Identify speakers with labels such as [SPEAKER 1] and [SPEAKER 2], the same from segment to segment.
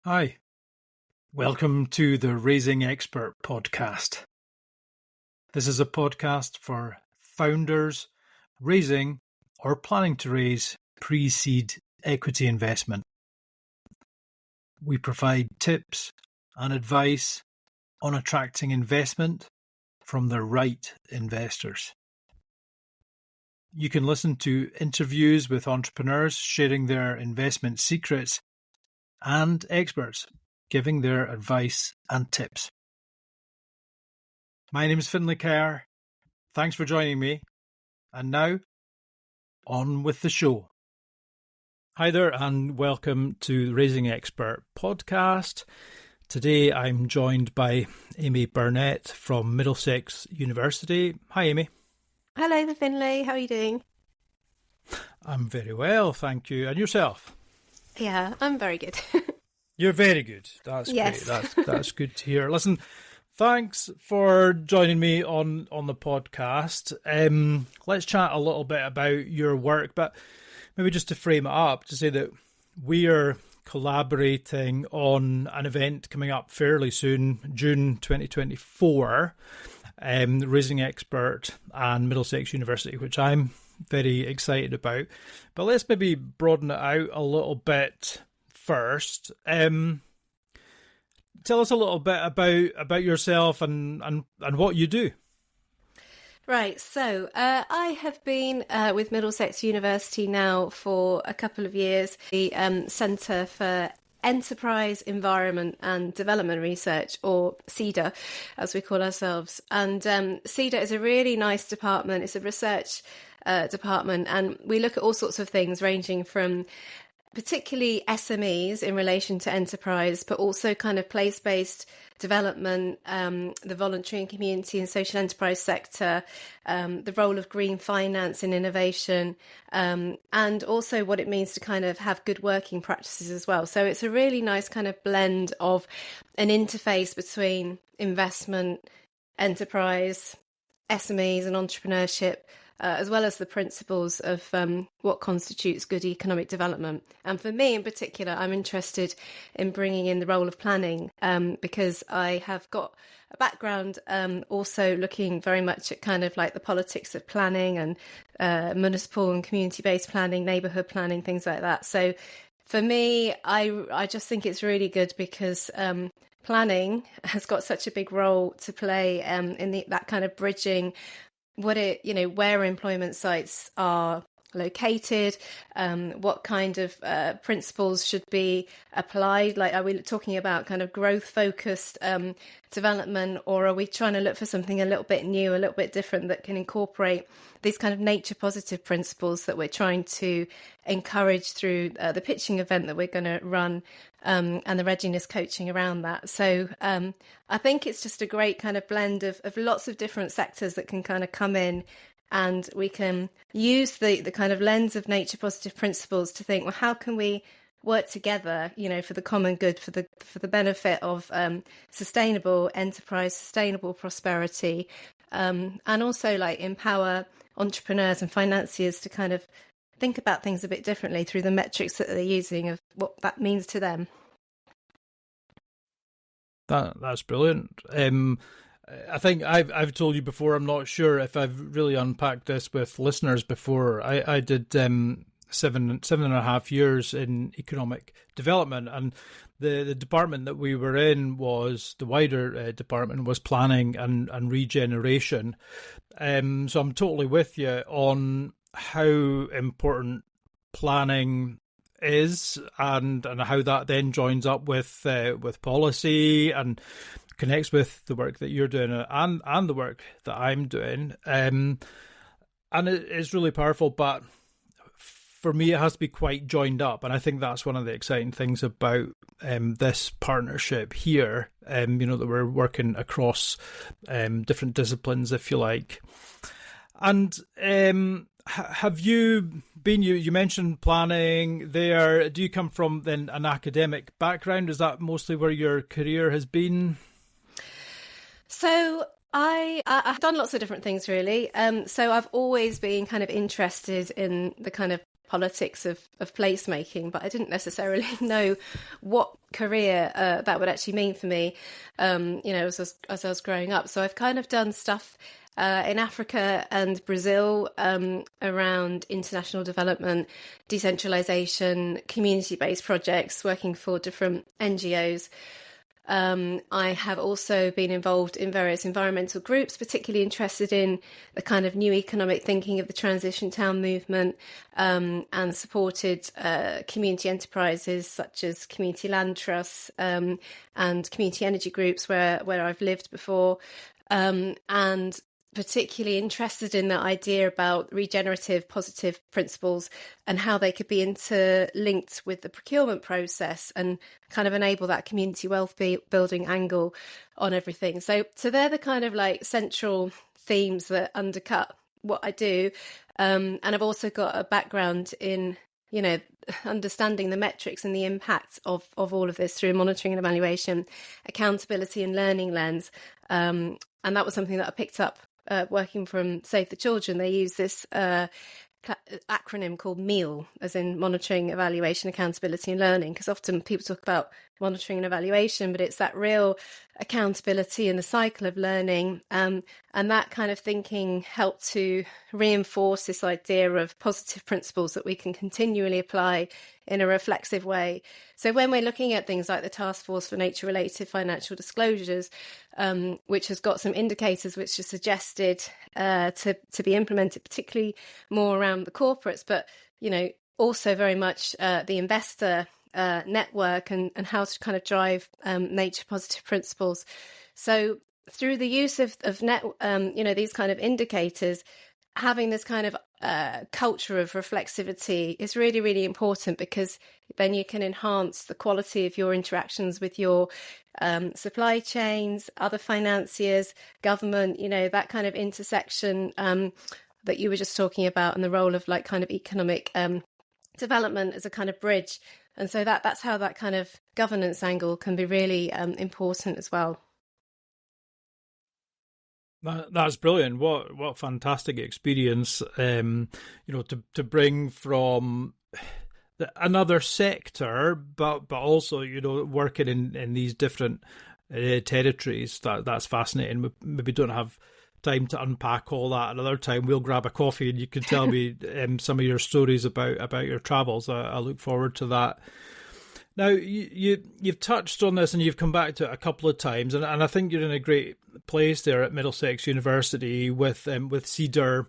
[SPEAKER 1] Hi, welcome to the Raising Expert podcast. This is a podcast for founders raising or planning to raise pre-seed equity investment. We provide tips and advice on attracting investment from the right investors. You can listen to interviews with entrepreneurs sharing their investment secrets and experts giving their advice and tips. My name is Finlay. Thanks for joining me. And now, on with the show. Hi there, and welcome to the Raising Expert podcast. Today I'm joined by Amy Burnett from Middlesex University. Hi, Amy.
[SPEAKER 2] Hello, Finlay. How are you doing?
[SPEAKER 1] I'm very well, thank you. And yourself?
[SPEAKER 2] Yeah, I'm very good.
[SPEAKER 1] You're very good. That's
[SPEAKER 2] yes.
[SPEAKER 1] Great. That's good to hear. Listen, thanks for joining me on the podcast. Let's chat a little bit about your work, but maybe just to frame it up, to say that we are collaborating on an event coming up fairly soon, June 2024, Raising Expert and Middlesex University, which I'm very excited about. But let's maybe broaden it out a little bit first. Tell us a little bit about yourself and what you do.
[SPEAKER 2] Right, so I have been with Middlesex University now for a couple of years, the Centre for Enterprise, Environment and Development Research, or CEEDR, as we call ourselves. And CEEDR is a really nice department. It's a research department, and we look at all sorts of things ranging from particularly SMEs in relation to enterprise, but also kind of place-based development, the voluntary and community and social enterprise sector, the role of green finance in innovation, and also what it means to kind of have good working practices as well. So it's a really nice kind of blend of an interface between investment, enterprise, SMEs and entrepreneurship, as well as the principles of what constitutes good economic development. And for me in particular, I'm interested in bringing in the role of planning because I have got a background also looking very much at kind of like the politics of planning and municipal and community-based planning, neighbourhood planning, things like that. So for me, I just think it's really good because planning has got such a big role to play in that kind of bridging where employment sites are located, what kind of principles should be applied. Like, are we talking about kind of growth focused development, or are we trying to look for something a little bit new, a little bit different that can incorporate these kind of nature positive principles that we're trying to encourage through the pitching event that we're going to run and the readiness coaching around that. So I think it's just a great kind of blend of lots of different sectors that can kind of come in, and we can use the kind of lens of nature positive principles to think, well, how can we work together, for the common good, for the benefit of sustainable enterprise, sustainable prosperity, and also like empower entrepreneurs and financiers to kind of think about things a bit differently through the metrics that they're using of what that means to them.
[SPEAKER 1] That's brilliant. I think I've told you before, I'm not sure if I've really unpacked this with listeners before. I did 7.5 years in economic development, and the department that we were in was the wider department was planning and regeneration. So I'm totally with you on how important planning is and how that then joins up with policy and connects with the work that you're doing and the work that I'm doing. And it's really powerful, but for me, it has to be quite joined up. And I think that's one of the exciting things about this partnership here, that we're working across different disciplines, if you like. And have you been, you mentioned planning there. Do you come from then an academic background? Is that mostly where your career has been?
[SPEAKER 2] So I've done lots of different things, really. So I've always been kind of interested in the kind of politics of placemaking, but I didn't necessarily know what career that would actually mean for me, as I was growing up. So I've kind of done stuff in Africa and Brazil around international development, decentralization, community-based projects, working for different NGOs. I have also been involved in various environmental groups, particularly interested in the kind of new economic thinking of the transition town movement, and supported community enterprises such as community land trusts and community energy groups where I've lived before, and particularly interested in the idea about regenerative positive principles and how they could be interlinked with the procurement process and kind of enable that community wealth building angle on everything. So they're the kind of like central themes that undercut what I do. And I've also got a background in, understanding the metrics and the impact of all of this through monitoring and evaluation, accountability and learning lens. And that was something that I picked up working from Save the Children. They use this acronym called MEAL, as in monitoring, evaluation, accountability and learning, because often people talk about monitoring and evaluation, but it's that real accountability and the cycle of learning. And that kind of thinking helped to reinforce this idea of positive principles that we can continually apply in a reflexive way. So when we're looking at things like the Task Force for Nature-Related Financial Disclosures, which has got some indicators which are suggested to be implemented, particularly more around the corporates, but also very much the investor network and how to kind of drive nature positive principles. So through the use of these kind of indicators, having this kind of culture of reflexivity is really, really important, because then you can enhance the quality of your interactions with your supply chains, other financiers, government, that kind of intersection that you were just talking about, and the role of like kind of economic development as a kind of bridge. And so that's how that kind of governance angle can be really important as well.
[SPEAKER 1] That's brilliant. What fantastic experience, to bring from another sector, but also, working in these different territories. That's fascinating. We maybe don't have time to unpack all that. Another time we'll grab a coffee and you can tell me some of your stories about your travels. I look forward to that. Now, you've touched on this and you've come back to it a couple of times, and I think you're in a great place there at Middlesex University with CEEDR,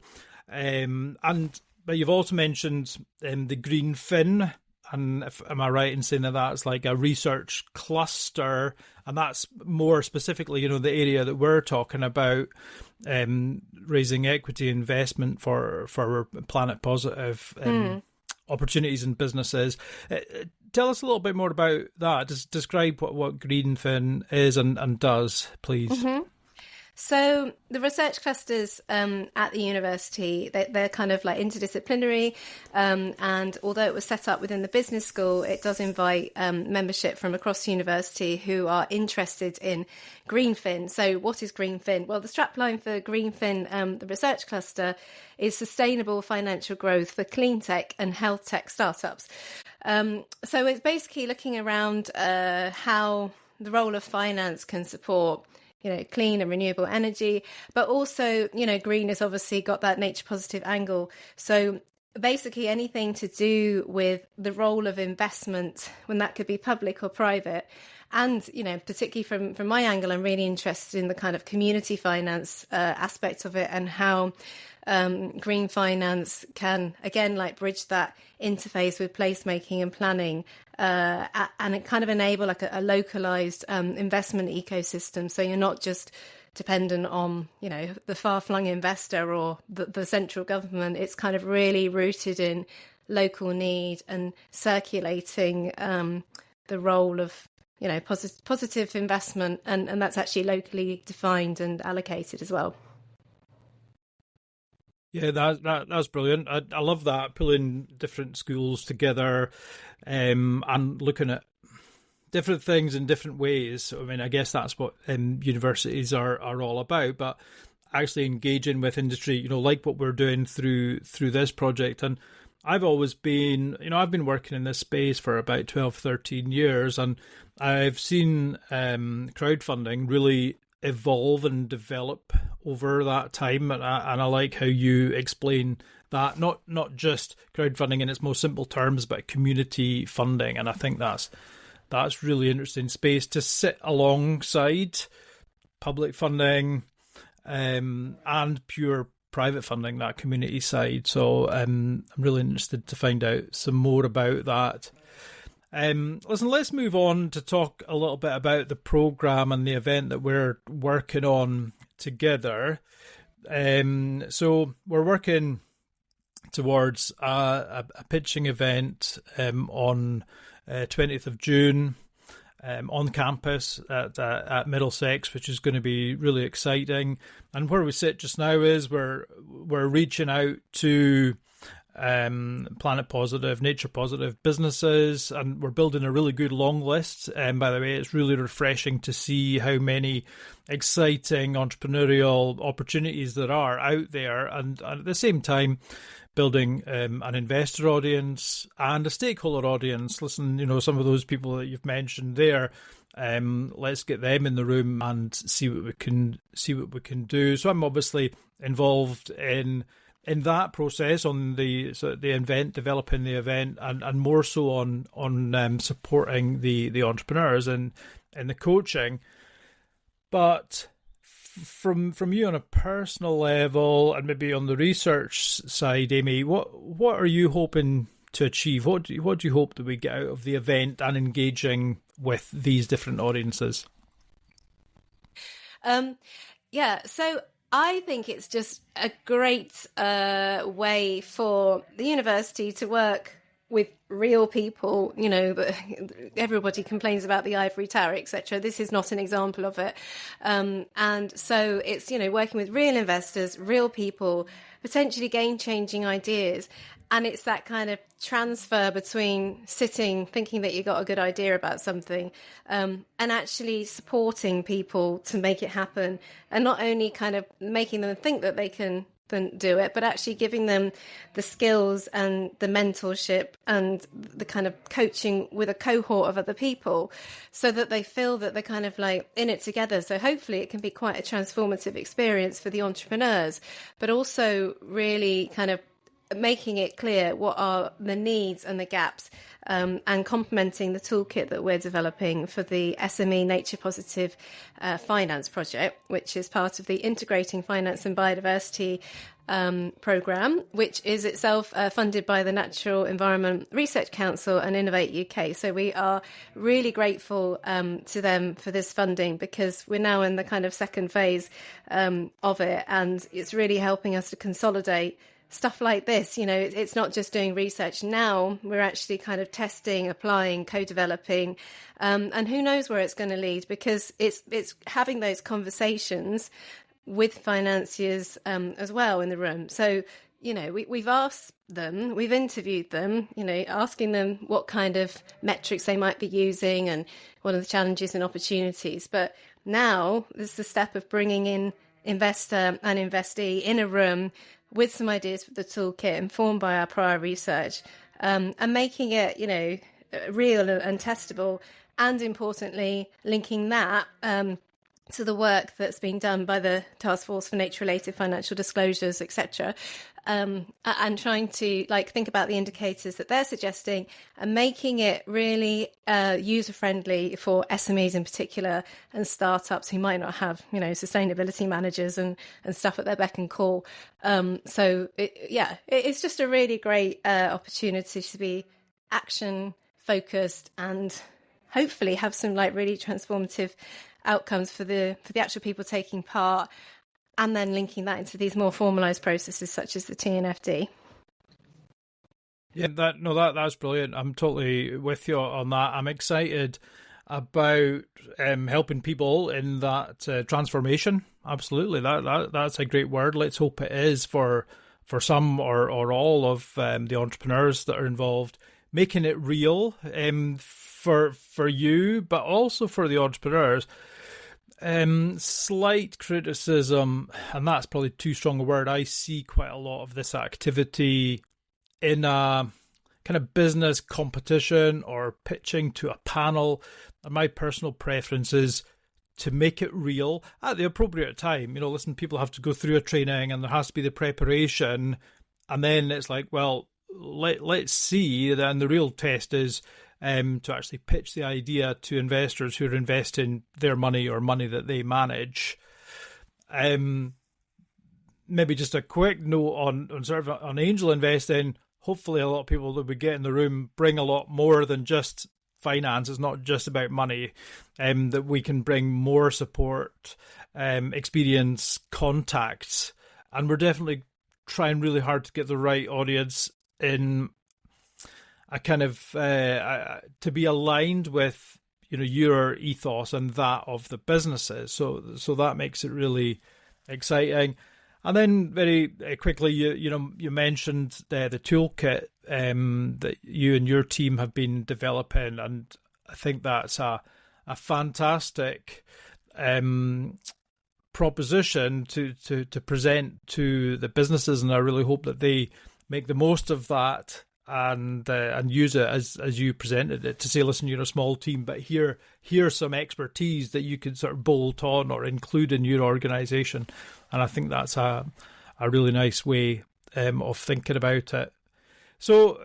[SPEAKER 1] but you've also mentioned the GreenFin, and am I right in saying that that's like a research cluster, and that's more specifically, the area that we're talking about, raising equity investment for planet positive opportunities and businesses. Tell us a little bit more about that. Just describe what GreenFin is and does, please. Mm-hmm.
[SPEAKER 2] So the research clusters at the university, they're kind of like interdisciplinary, and although it was set up within the business school, it does invite membership from across the university who are interested in GreenFin. So what is GreenFin? Well, the strapline for GreenFin, the research cluster, is sustainable financial growth for clean tech and health tech startups. So it's basically looking around how the role of finance can support clean and renewable energy, but also, green has obviously got that nature positive angle. So basically anything to do with the role of investment, when that could be public or private. And, particularly from my angle, I'm really interested in the kind of community finance aspect of it, and how green finance can, again, like bridge that interface with placemaking and planning, and it kind of enable like a localized investment ecosystem. So you're not just dependent on, the far-flung investor or the central government. It's kind of really rooted in local need and circulating the role of, positive investment. And that's actually locally defined and allocated as well.
[SPEAKER 1] Yeah, that's brilliant. I love that, pulling different schools together and looking at different things in different ways. I mean, I guess that's what universities are all about, but actually engaging with industry, like what we're doing through this project. And I've always been, I've been working in this space for about 12, 13 years, and I've seen crowdfunding really evolve and develop over that time. And I like how you explain that, not just crowdfunding in its most simple terms, but community funding. And I think that's really interesting space to sit alongside public funding and pure private funding, that community side. So I'm really interested to find out some more about that. Listen, let's move on to talk a little bit about the programme and the event that we're working on together. So we're working towards a pitching event on 20th of June on campus at Middlesex, which is going to be really exciting. And where we sit just now is we're reaching out to planet positive, nature positive businesses, and we're building a really good long list. And by the way, it's really refreshing to see how many exciting entrepreneurial opportunities there are out there, and at the same time building an investor audience and a stakeholder audience. Listen, some of those people that you've mentioned there, let's get them in the room and see what we can do. So I'm obviously involved in that process on the event, developing the event, and more so on supporting the entrepreneurs and the coaching. But from you on a personal level and maybe on the research side, Amy, what are you hoping to achieve? What do you hope that we get out of the event and engaging with these different audiences?
[SPEAKER 2] So I think it's just a great way for the university to work with real people. Everybody complains about the ivory tower, etc. This is not an example of it. And so it's, working with real investors, real people, potentially game-changing ideas. And it's that kind of transfer between thinking that you got a good idea about something, and actually supporting people to make it happen. And not only kind of making them think that they can do it, but actually giving them the skills and the mentorship and the kind of coaching with a cohort of other people, so that they feel that they're kind of like in it together. So hopefully it can be quite a transformative experience for the entrepreneurs, but also really kind of making it clear what are the needs and the gaps, and complementing the toolkit that we're developing for the SME Nature Positive Finance Project, which is part of the Integrating Finance and Biodiversity programme, which is itself funded by the Natural Environment Research Council and Innovate UK. So we are really grateful to them for this funding, because we're now in the kind of second phase of it, and it's really helping us to consolidate stuff like this. It's not just doing research. Now we're actually kind of testing, applying, co-developing, and who knows where it's going to lead, because it's having those conversations with financiers as well in the room. So, we've asked them, we've interviewed them, asking them what kind of metrics they might be using and what are the challenges and opportunities. But now there's the step of bringing in investor and investee in a room with some ideas for the toolkit informed by our prior research, and making it, real and testable, and importantly, linking that to the work that's being done by the Task Force for Nature-Related Financial Disclosures, etc., and trying to think about the indicators that they're suggesting and making it really user-friendly for SMEs in particular, and startups who might not have, sustainability managers and stuff at their beck and call. So it's just a really great opportunity to be action-focused and hopefully have some really transformative outcomes for the actual people taking part, and then linking that into these more formalised processes such as the TNFD.
[SPEAKER 1] Yeah, that's brilliant. I'm totally with you on that. I'm excited about helping people in that transformation. Absolutely, that's a great word. Let's hope it is for some or all of the entrepreneurs that are involved, making it real for you, but also for the entrepreneurs. Slight criticism, and that's probably too strong a word. I see quite a lot of this activity in a kind of business competition or pitching to a panel. And my personal preference is to make it real at the appropriate time. Listen, people have to go through a training and there has to be the preparation. And then it's like, well, let's see. And the real test is to actually pitch the idea to investors who are investing their money or money that they manage. Maybe just a quick note on angel investing. Hopefully a lot of people that we get in the room bring a lot more than just finance. It's not just about money, that we can bring more support, experience, contacts. And we're definitely trying really hard to get the right audience in a kind of, to be aligned with, your ethos and that of the businesses. So that makes it really exciting. And then very quickly, you mentioned the toolkit that you and your team have been developing, and I think that's a fantastic proposition to present to the businesses, and I really hope that they make the most of that and use it as you presented it, to say, listen, you're a small team, but here's some expertise that you could sort of bolt on or include in your organisation. And I think that's a really nice way of thinking about it. So,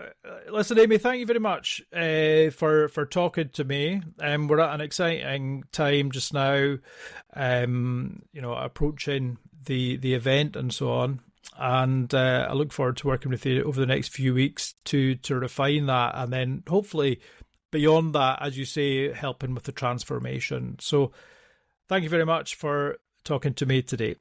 [SPEAKER 1] listen, Amy, thank you very much for talking to me. We're at an exciting time just now, approaching the event and so on. And I look forward to working with you over the next few weeks to refine that, and then hopefully beyond that, as you say, helping with the transformation. So thank you very much for talking to me today.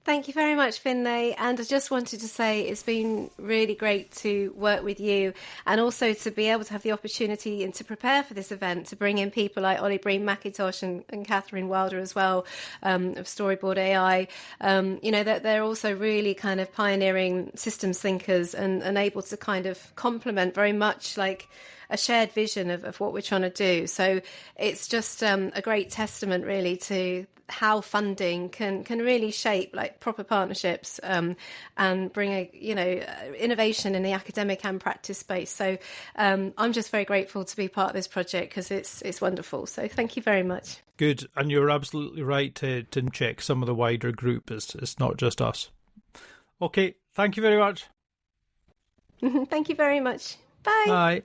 [SPEAKER 2] Thank you very much, Finlay. And I just wanted to say it's been really great to work with you, and also to be able to have the opportunity and to prepare for this event, to bring in people like Ollie Breen McIntosh and Catherine Wilder as well, of Storyboard AI. That they're also really kind of pioneering systems thinkers and able to kind of complement very much like a shared vision of what we're trying to do. So it's just a great testament really to how funding can really shape like proper partnerships and bring innovation in the academic and practice space. So I'm just very grateful to be part of this project because it's wonderful. So thank you very much.
[SPEAKER 1] Good. And you're absolutely right to check some of the wider group. It's not just us. Okay. Thank you very much.
[SPEAKER 2] Thank you very much. Bye.
[SPEAKER 1] Bye.